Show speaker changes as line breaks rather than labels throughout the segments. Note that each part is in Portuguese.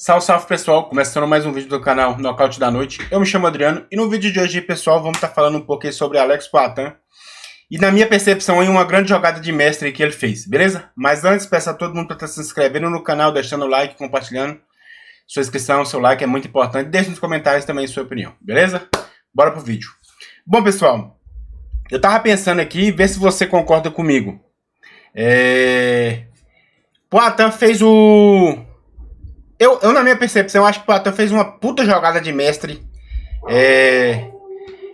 Salve, salve pessoal, começando mais um vídeo do canal Nocaute da Noite. Eu me chamo Adriano e no vídeo de hoje, pessoal, vamos estar falando um pouquinho sobre Alex Poatan e na minha percepção aí uma grande jogada de mestre que ele fez, beleza? Mas antes, peço a todo mundo para estar se inscrevendo no canal, deixando o like, compartilhando. Sua inscrição, seu like é muito importante. Deixe nos comentários também a sua opinião, beleza? Bora pro vídeo. Bom, pessoal, eu tava pensando aqui, ver se você concorda comigo. Poatan fez o... Eu, na minha percepção, acho que o Poatan fez uma puta jogada de mestre.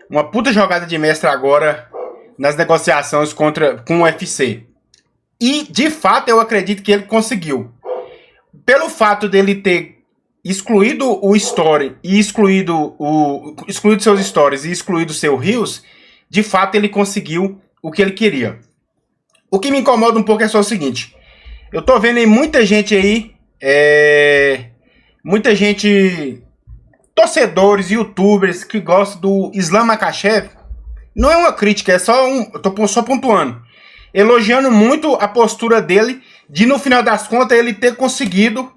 Uma puta jogada de mestre agora nas negociações com o UFC. E, de fato, eu acredito que ele conseguiu. Pelo fato dele ter excluído o story e excluído seus stories e excluído seu Reels, de fato ele conseguiu o que ele queria. O que me incomoda um pouco é só o seguinte. Eu tô vendo aí muita gente aí, muita gente, torcedores, youtubers que gostam do Islam Makhachev. Não é uma crítica, é só eu tô só pontuando. Elogiando muito a postura dele de, no final das contas, ele ter conseguido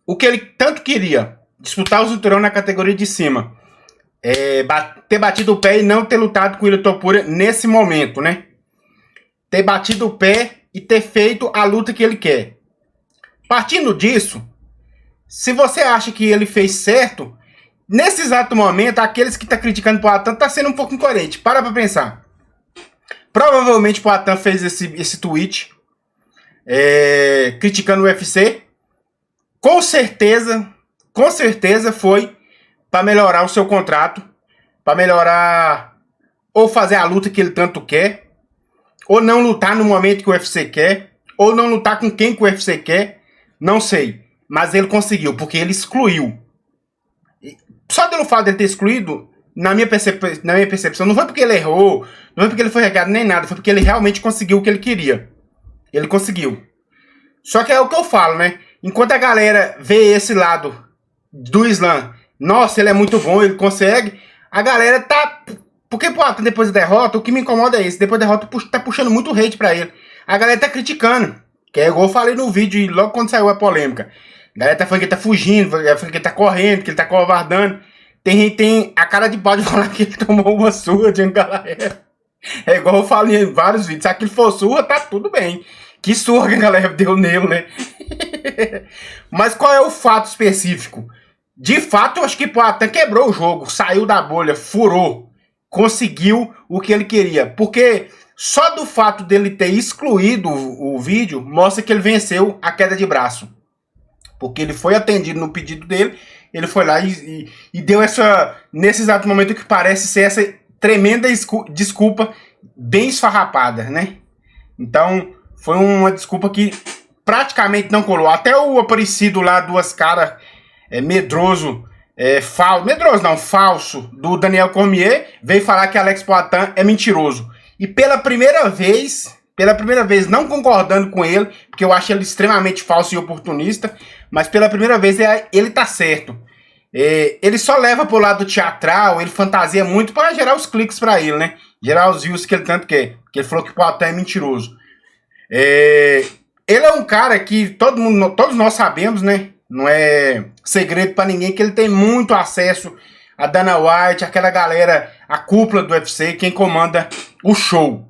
o que ele tanto queria. Disputar o cinturão na categoria de cima. Ter batido o pé e não ter lutado com o Ilia Topuria nesse momento, né? Ter batido o pé e ter feito a luta que ele quer. Partindo disso, se você acha que ele fez certo, nesse exato momento, aqueles que estão criticando o Poatan estão sendo um pouco incoerente. Para pra pensar. Provavelmente o Poatan fez esse tweet criticando o UFC. Com certeza foi para melhorar o seu contrato, para melhorar ou fazer a luta que ele tanto quer, ou não lutar no momento que o UFC quer, ou não lutar com quem que o UFC quer, não sei. Mas ele conseguiu, porque ele excluiu. Só pelo fato de ele ter excluído, na minha percepção, não foi porque ele errou, não foi porque ele foi regado nem nada, foi porque ele realmente conseguiu o que ele queria. Ele conseguiu. Só que é o que eu falo, né? Enquanto a galera vê esse lado do Islam, nossa, ele é muito bom, ele consegue, a galera tá... Porque, pô, depois da derrota, o que me incomoda é isso. Depois da derrota, tá puxando muito hate pra ele. A galera tá criticando. Que é igual eu falei no vídeo, e logo quando saiu a polêmica. A galera tá falando que ele tá fugindo, falando que ele tá correndo, que ele tá covardando. Tem gente tem a cara de pau de falar que ele tomou uma surra de uma galera. É igual eu falei em vários vídeos. Se aquilo for surra, tá tudo bem. Que surra que a galera deu nele, né? Mas qual é o fato específico? De fato, eu acho que o Poatan quebrou o jogo. Saiu da bolha, furou. Conseguiu o que ele queria. Porque só do fato dele ter excluído o vídeo, mostra que ele venceu a queda de braço. Porque ele foi atendido no pedido dele, ele foi lá e deu essa, nesse exato momento que parece ser essa tremenda desculpa bem esfarrapada, né? Então, foi uma desculpa que praticamente não colou. Até o Aparecido lá, duas caras, medroso, falso, do Daniel Cormier, veio falar que Alex Poatan é mentiroso. E pela primeira vez, não concordando com ele, porque eu acho ele extremamente falso e oportunista, mas pela primeira vez ele tá certo. Ele só leva pro lado teatral, ele fantasia muito para gerar os cliques para ele, né? Gerar os views que ele tanto quer. Porque ele falou que o Poatan é mentiroso. Ele é um cara que todos nós sabemos, né? Não é segredo para ninguém que ele tem muito acesso a Dana White, aquela galera, a cúpula do UFC, quem comanda o show.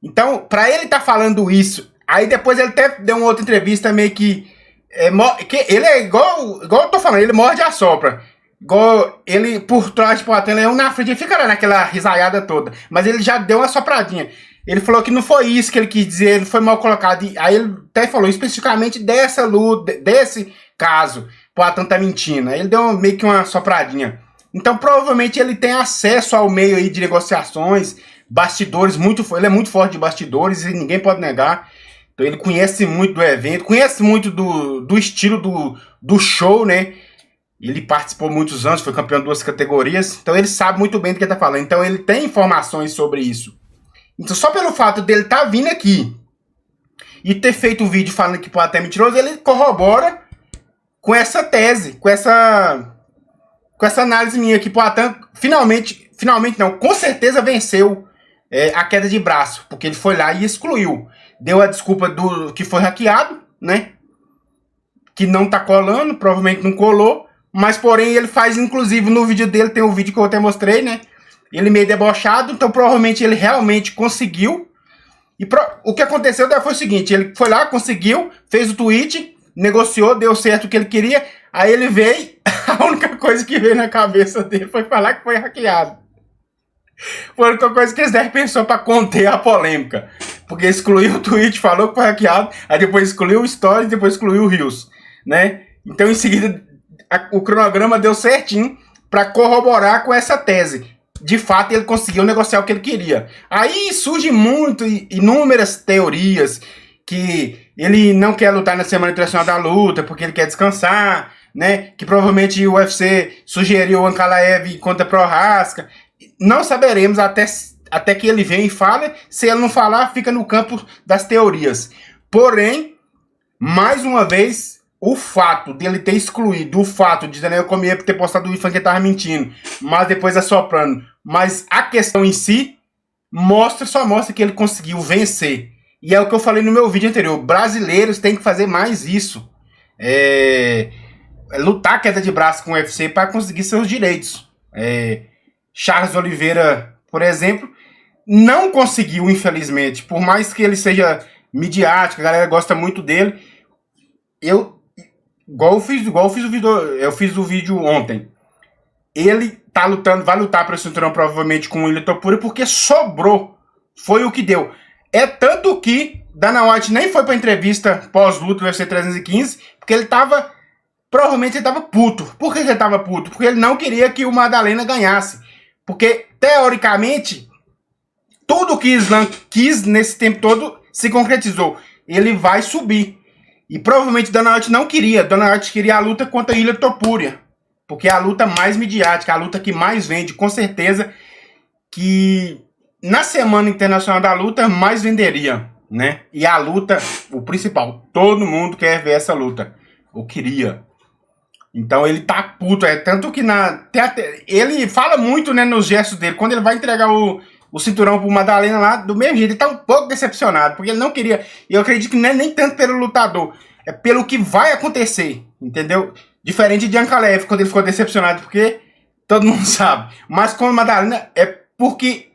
Então, para ele tá falando isso, aí depois ele até deu uma outra entrevista meio que ele é igual eu tô falando, ele morde e assopra. Igual ele, por trás de Poatan, ele é um na frente, ele fica lá naquela risaiada toda. Mas ele já deu uma sopradinha. Ele falou que não foi isso que ele quis dizer, ele foi mal colocado. E aí ele até falou especificamente dessa luta, desse caso. Poatan tá mentindo. Aí ele deu meio que uma sopradinha. Então provavelmente ele tem acesso ao meio aí de negociações, bastidores, ele é muito forte de bastidores e ninguém pode negar. Então ele conhece muito do evento, conhece muito do estilo do show, né? Ele participou muitos anos, foi campeão de 2 categorias, então ele sabe muito bem do que ele tá falando. Então ele tem informações sobre isso. Então só pelo fato dele tá vindo aqui e ter feito um vídeo falando que Poatan é mentiroso, ele corrobora com essa tese, com essa análise minha que Poatan finalmente não, com certeza venceu a queda de braço, porque ele foi lá e excluiu. Deu a desculpa do que foi hackeado, né? que não tá colando, provavelmente não colou, mas porém ele faz, inclusive no vídeo dele, tem um vídeo que eu até mostrei, né? Ele meio debochado, então provavelmente ele realmente conseguiu. E o que aconteceu foi o seguinte, ele foi lá, conseguiu, fez o tweet, negociou, deu certo o que ele queria, aí ele veio, a única coisa que veio na cabeça dele foi falar que foi hackeado. Foi a única coisa que ele pensou para conter a polêmica. Porque excluiu o tweet, falou que foi hackeado, aí depois excluiu o Stories, depois excluiu o Reels, né? Então em seguida o cronograma deu certinho para corroborar com essa tese. De fato ele conseguiu negociar o que ele queria. Aí surgem inúmeras teorias que ele não quer lutar na Semana Internacional da Luta porque ele quer descansar, né? Que provavelmente o UFC sugeriu o Ankalaev contra Prochazka. Não saberemos até que ele venha e fale. Se ele não falar, fica no campo das teorias. Porém, mais uma vez, o fato dele ter excluído, o fato de Daniel Cormier ter postado o IFAN que ele tava mentindo, mas depois assoprando, mas a questão em si só mostra que ele conseguiu vencer. E é o que eu falei no meu vídeo anterior. Brasileiros têm que fazer mais isso. Lutar queda de braço com o UFC para conseguir seus direitos. Charles Oliveira, por exemplo, não conseguiu, infelizmente. Por mais que ele seja midiático, a galera gosta muito dele. Igual eu fiz o vídeo ontem. Ele tá lutando, vai lutar para o cinturão provavelmente com o Ilia Topuria porque sobrou. Foi o que deu. É tanto que Dana White nem foi pra entrevista pós-luta do UFC 315, porque ele tava... Provavelmente ele tava puto. Por que ele tava puto? Porque ele não queria que o Madalena ganhasse. Porque, teoricamente, tudo que Islam quis nesse tempo todo se concretizou. Ele vai subir. E provavelmente Dana White não queria. Dana White queria a luta contra Ilia Topuria. Porque é a luta mais midiática, a luta que mais vende. Com certeza que na Semana Internacional da Luta mais venderia, né? E a luta, o principal, todo mundo quer ver essa luta. Ou queria. Então ele tá puto, tanto que ele fala muito, né, nos gestos dele, quando ele vai entregar o cinturão pro Madalena lá, do mesmo jeito, ele tá um pouco decepcionado, porque ele não queria, e eu acredito que não é nem tanto pelo lutador, é pelo que vai acontecer, entendeu? Diferente de Ankalaev, quando ele ficou decepcionado, porque todo mundo sabe, mas com o Madalena é porque,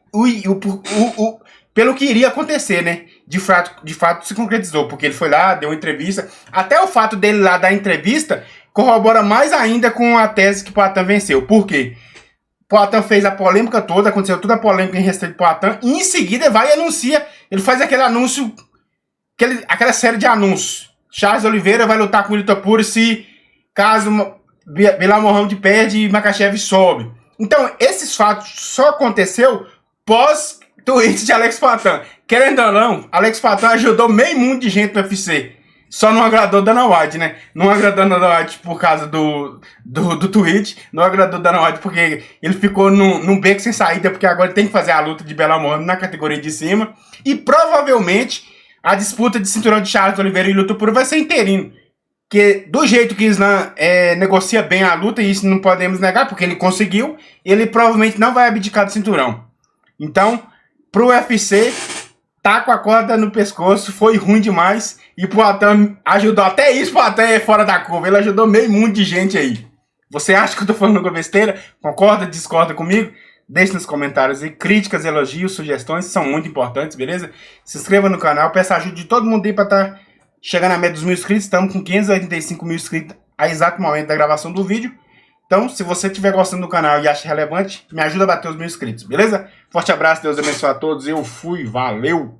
pelo que iria acontecer, né, de fato se concretizou, porque ele foi lá, deu uma entrevista, até o fato dele lá dar entrevista, corrobora mais ainda com a tese que Poatan venceu. Por quê? Poatan fez a polêmica toda, aconteceu toda a polêmica em respeito de Poatan, e em seguida vai e anuncia, ele faz aquele anúncio, aquela série de anúncios. Charles Oliveira vai lutar com o Ilia Topuria se caso Belal Muhammad perde e Makhachev sobe. Então, esses fatos só aconteceu pós-tweet de Alex Poatan. Querendo ou não, Alex Poatan ajudou meio mundo de gente no UFC. Só não agradou Dana White, né? Não agradou Dana White por causa do tweet. Não agradou Dana White porque ele ficou num beco sem saída, porque agora ele tem que fazer a luta de Belal Muhammad na categoria de cima. E provavelmente a disputa de cinturão de Charles Oliveira e Ilia Topuria vai ser interino. Porque do jeito que Islam negocia bem a luta, e isso não podemos negar, porque ele conseguiu, ele provavelmente não vai abdicar do cinturão. Então, pro UFC, tá com a corda no pescoço, foi ruim demais. E Poatan ajudou, até isso Poatan é fora da curva, ele ajudou meio mundo de gente aí. Você acha que eu tô falando com besteira? Concorda, discorda comigo? Deixe nos comentários aí, críticas, elogios, sugestões, são muito importantes, beleza? Se inscreva no canal, peço a ajuda de todo mundo aí pra estar chegando à meta dos 1000 inscritos. Estamos com 585 mil inscritos a exato momento da gravação do vídeo. Então, se você estiver gostando do canal e acha relevante, me ajuda a bater os 1000 inscritos, beleza? Forte abraço, Deus abençoe a todos, eu fui, valeu!